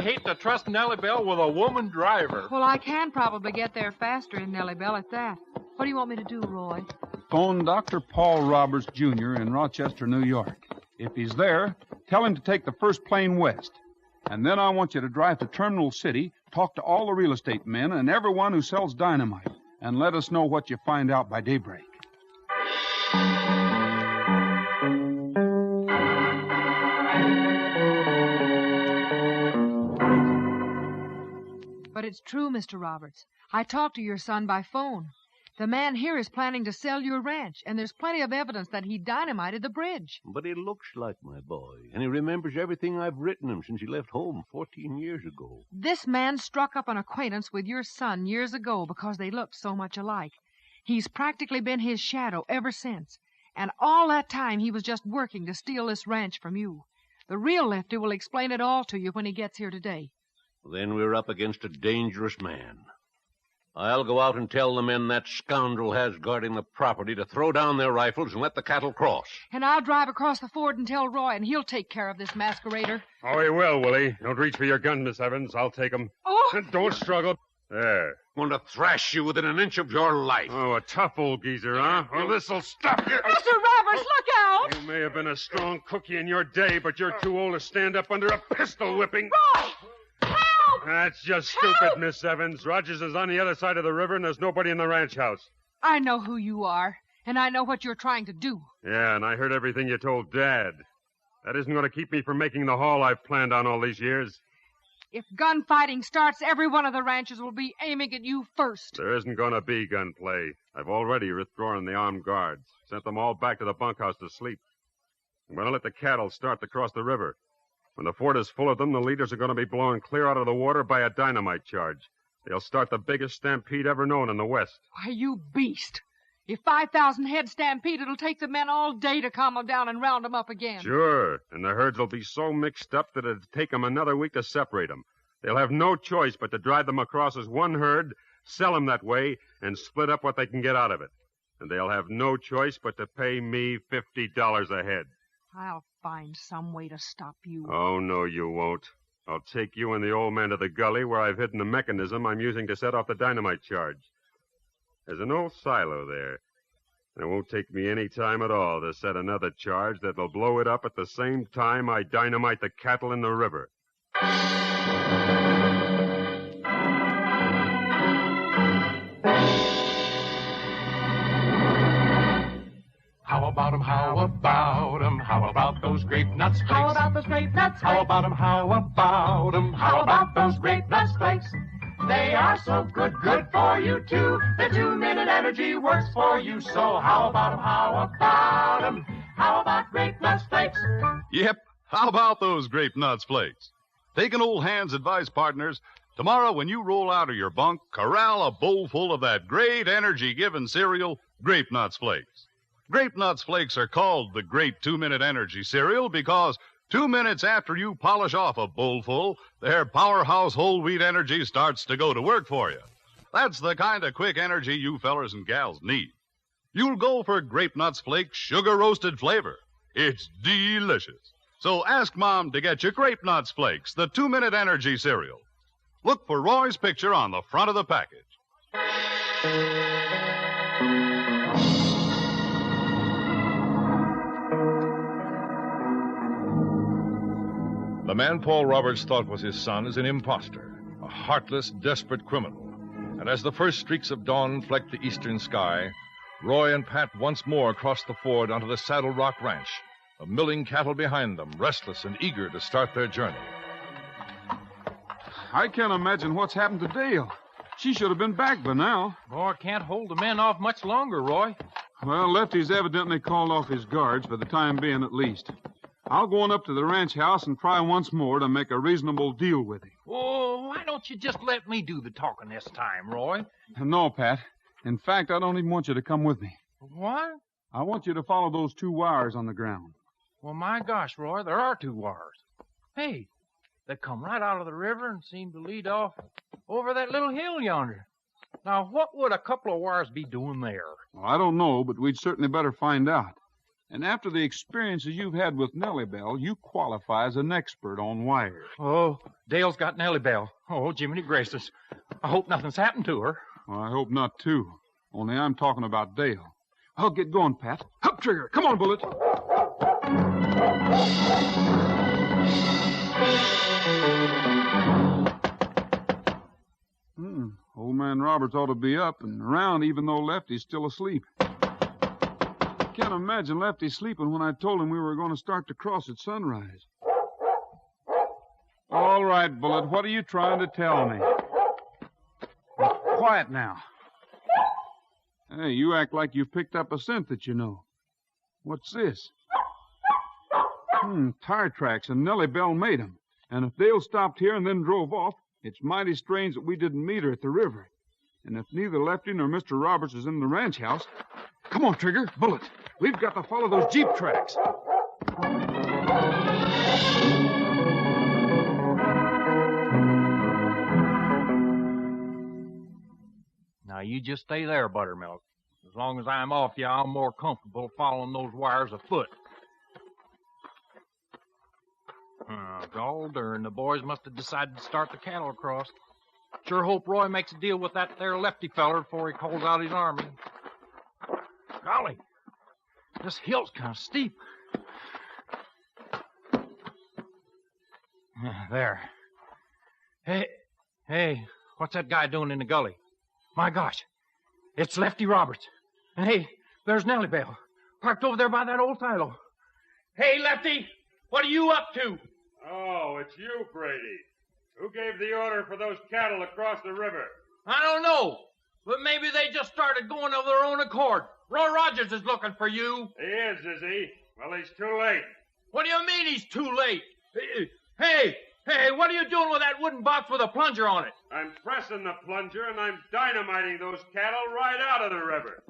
I hate to trust Nellie Bell with a woman driver. Well, I can probably get there faster in Nellie Bell at that. What do you want me to do, Roy? Phone Dr. Paul Roberts, Jr. in Rochester, New York. If he's there, tell him to take the first plane west. And then I want you to drive to Terminal City, talk to all the real estate men and everyone who sells dynamite, and let us know what you find out by daybreak. But it's true, Mr. Roberts. I talked to your son by phone. The man here is planning to sell your ranch, and there's plenty of evidence that he dynamited the bridge. But he looks like my boy, and he remembers everything I've written him since he left home 14 years ago. This man struck up an acquaintance with your son years ago because they looked so much alike. He's practically been his shadow ever since, and all that time he was just working to steal this ranch from you. The real Lefty will explain it all to you when he gets here today. Then we're up against a dangerous man. I'll go out and tell the men that scoundrel has guarding the property to throw down their rifles and let the cattle cross. And I'll drive across the ford and tell Roy, and he'll take care of this masquerader. Oh, he will, Willie. Don't reach for your gun, Miss Evans. I'll take him. Oh! And don't struggle. There. I'm going to thrash you within an inch of your life. Oh, a tough old geezer, huh? Well, this'll stop you. Mr. Roberts, look out! You may have been a strong cookie in your day, but you're too old to stand up under a pistol whipping. Roy! Help! That's just stupid, Miss Evans. Rogers is on the other side of the river, and there's nobody in the ranch house. I know who you are, and I know what you're trying to do. Yeah, and I heard everything you told Dad. That isn't going to keep me from making the haul I've planned on all these years. If gunfighting starts, every one of the ranchers will be aiming at you first. There isn't going to be gunplay. I've already withdrawn the armed guards, sent them all back to the bunkhouse to sleep. I'm going to let the cattle start to cross the river. When the fort is full of them, the leaders are going to be blown clear out of the water by a dynamite charge. They'll start the biggest stampede ever known in the West. Why, you beast. If 5,000 head stampede, it'll take the men all day to calm them down and round them up again. Sure, and the herds will be so mixed up that it'll take them another week to separate them. They'll have no choice but to drive them across as one herd, sell them that way, and split up what they can get out of it. And they'll have no choice but to pay me $50 a head. I'll find some way to stop you. Oh, no, you won't. I'll take you and the old man to the gully where I've hidden the mechanism I'm using to set off the dynamite charge. There's an old silo there. It won't take me any time at all to set another charge that'll blow it up at the same time I dynamite the cattle in the river. How about 'em, how about 'em, how about those grape nuts flakes? How about those grape nuts flakes? How about 'em, how about 'em, How about those grape nuts flakes? They are so good, good for you too. The 2-minute energy works for you. So how about 'em, how about 'em, how about grape nuts flakes? Yep, how about those grape nuts flakes? Take an old hand's advice, partners. Tomorrow when you roll out of your bunk, corral a bowl full of that great energy-giving cereal, Grape Nuts Flakes. Grape Nuts Flakes are called the Great 2-Minute Energy Cereal because 2 minutes after you polish off a bowlful, their powerhouse whole wheat energy starts to go to work for you. That's the kind of quick energy you fellers and gals need. You'll go for Grape Nuts Flakes sugar-roasted flavor. It's delicious. So ask Mom to get you Grape Nuts Flakes, the 2-Minute Energy Cereal. Look for Roy's picture on the front of the package. The man Paul Roberts thought was his son is an imposter, a heartless, desperate criminal. And as the first streaks of dawn flecked the eastern sky, Roy and Pat once more crossed the ford onto the Saddle Rock Ranch, the milling cattle behind them, restless and eager to start their journey. I can't imagine what's happened to Dale. She should have been back by now. Boy, can't hold the men off much longer, Roy. Well, Lefty's evidently called off his guards for the time being at least. I'll go on up to the ranch house and try once more to make a reasonable deal with him. Oh, why don't you just let me do the talking this time, Roy? No, Pat. In fact, I don't even want you to come with me. What? I want you to follow those 2 wires on the ground. Well, my gosh, Roy, there are 2 wires. Hey, they come right out of the river and seem to lead off over that little hill yonder. Now, what would a couple of wires be doing there? Well, I don't know, but we'd certainly better find out. And after the experiences you've had with Nellie Bell, you qualify as an expert on wires. Oh, Dale's got Nellie Bell. Oh, Jiminy gracious. I hope nothing's happened to her. Well, I hope not, too. Only I'm talking about Dale. I'll get going, Pat. Up, Trigger. Come on, Bullet. Old man Roberts ought to be up and around even though Lefty's still asleep. I can't imagine Lefty sleeping when I told him we were going to start to cross at sunrise. All right, Bullet, what are you trying to tell me? Quiet now. Hey, you act like you've picked up a scent that you know. What's this? Tire tracks, and Nellie Bell made 'em. And if Dale stopped here and then drove off, it's mighty strange that we didn't meet her at the river. And if neither Lefty nor Mr. Roberts is in the ranch house... Come on, Trigger, Bullet. We've got to follow those Jeep tracks. Now, you just stay there, Buttermilk. As long as I'm off you, I'm more comfortable following those wires afoot. Gall darn, the boys must have decided to start the cattle across. Sure hope Roy makes a deal with that there Lefty feller before he calls out his army. Golly, this hill's kind of steep. There. Hey, what's that guy doing in the gully? My gosh, it's Lefty Roberts. And hey, there's Nellie Bell, parked over there by that old silo. Hey, Lefty, what are you up to? Oh, it's you, Brady. Who gave the order for those cattle across the river? I don't know, but maybe they just started going of their own accord. Roy Rogers is looking for you. He is he? Well, he's too late. What do you mean he's too late? Hey, what are you doing with that wooden box with a plunger on it? I'm pressing the plunger, and I'm dynamiting those cattle right out of the river.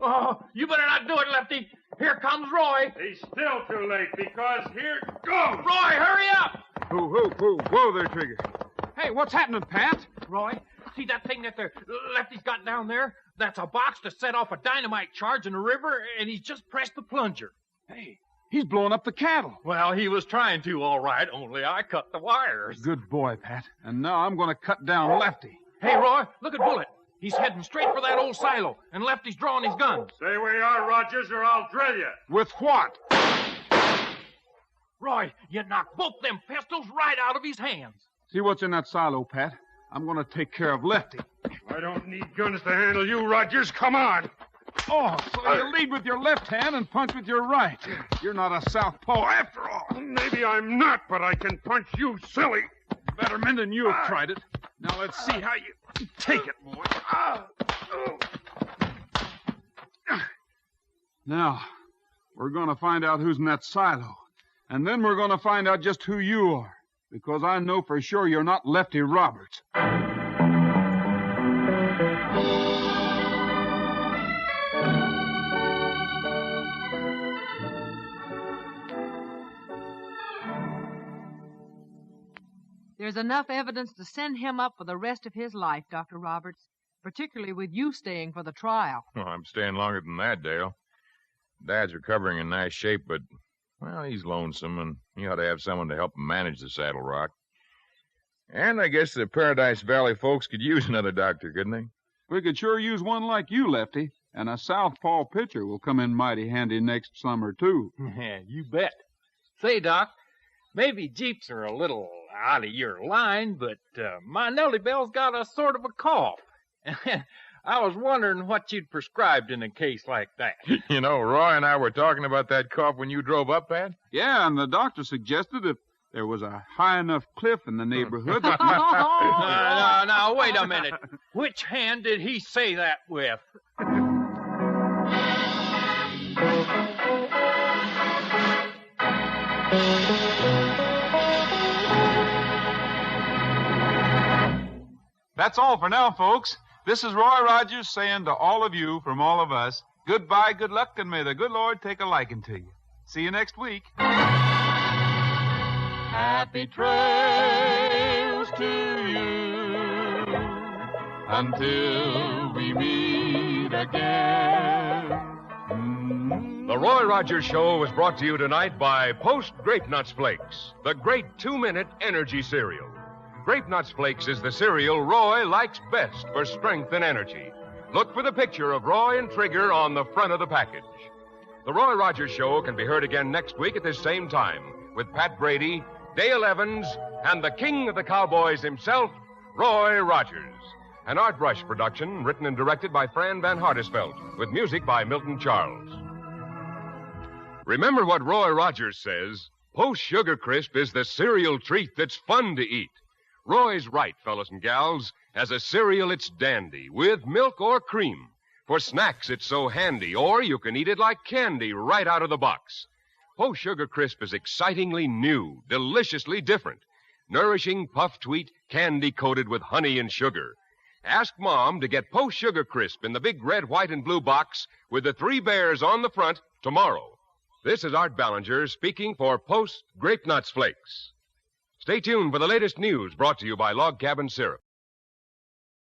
Oh, you better not do it, Lefty. Here comes Roy. He's still too late, because here goes. Roy, hurry up! Whoa there, Trigger. Hey, what's happening, Pat? Roy, see that thing that the Lefty's got down there? That's a box to set off a dynamite charge in the river, and he's just pressed the plunger. Hey, he's blowing up the cattle. Well, he was trying to, all right, only I cut the wires. Good boy, Pat. And now I'm going to cut down Lefty. Hey, Roy, look at Bullet. He's heading straight for that old silo, and Lefty's drawing his guns. Stay where you are, Rogers, or I'll drill you. With what? Roy, you knocked both them pistols right out of his hands. See what's in that silo, Pat? I'm going to take care of Lefty. I don't need guns to handle you, Rogers. Come on. Oh, so you lead with your left hand and punch with your right. You're not a southpaw after all. Maybe I'm not, but I can punch you, silly. Better men than you have tried it. Now let's see how you take it, boy. Now, we're going to find out who's in that silo. And then we're going to find out just who you are. Because I know for sure you're not Lefty Roberts. There's enough evidence to send him up for the rest of his life, Dr. Roberts, particularly with you staying for the trial. Well, I'm staying longer than that, Dale. Dad's recovering in nice shape, but, well, he's lonesome, and he ought to have someone to help him manage the Saddle Rock. And I guess the Paradise Valley folks could use another doctor, couldn't they? We could sure use one like you, Lefty. And a southpaw pitcher will come in mighty handy next summer, too. Yeah, you bet. Say, Doc, maybe Jeeps are a little out of your line, but my Nellie Bell's got a sort of a cough. I was wondering what you'd prescribed in a case like that. You know, Roy and I were talking about that cough when you drove up, Pat. Yeah, and the doctor suggested if there was a high enough cliff in the neighborhood. Now, wait a minute. Which hand did he say that with? That's all for now, folks. This is Roy Rogers saying to all of you from all of us, goodbye, good luck, and may the good Lord take a liking to you. See you next week. Happy trails to you until we meet again. The Roy Rogers Show was brought to you tonight by Post Grape Nuts Flakes, the great 2-minute energy cereal. Grape Nuts Flakes is the cereal Roy likes best for strength and energy. Look for the picture of Roy and Trigger on the front of the package. The Roy Rogers Show can be heard again next week at this same time with Pat Brady, Dale Evans, and the king of the cowboys himself, Roy Rogers. An Art Brush production written and directed by Fran Van Hartesveld with music by Milton Charles. Remember what Roy Rogers says, Post Sugar Crisp is the cereal treat that's fun to eat. Roy's right, fellas and gals. As a cereal, it's dandy, with milk or cream. For snacks, it's so handy, or you can eat it like candy right out of the box. Post Sugar Crisp is excitingly new, deliciously different. Nourishing puffed wheat, candy coated with honey and sugar. Ask Mom to get Post Sugar Crisp in the big red, white, and blue box with the 3 bears on the front tomorrow. This is Art Ballinger speaking for Post Grape Nuts Flakes. Stay tuned for the latest news brought to you by Log Cabin Syrup.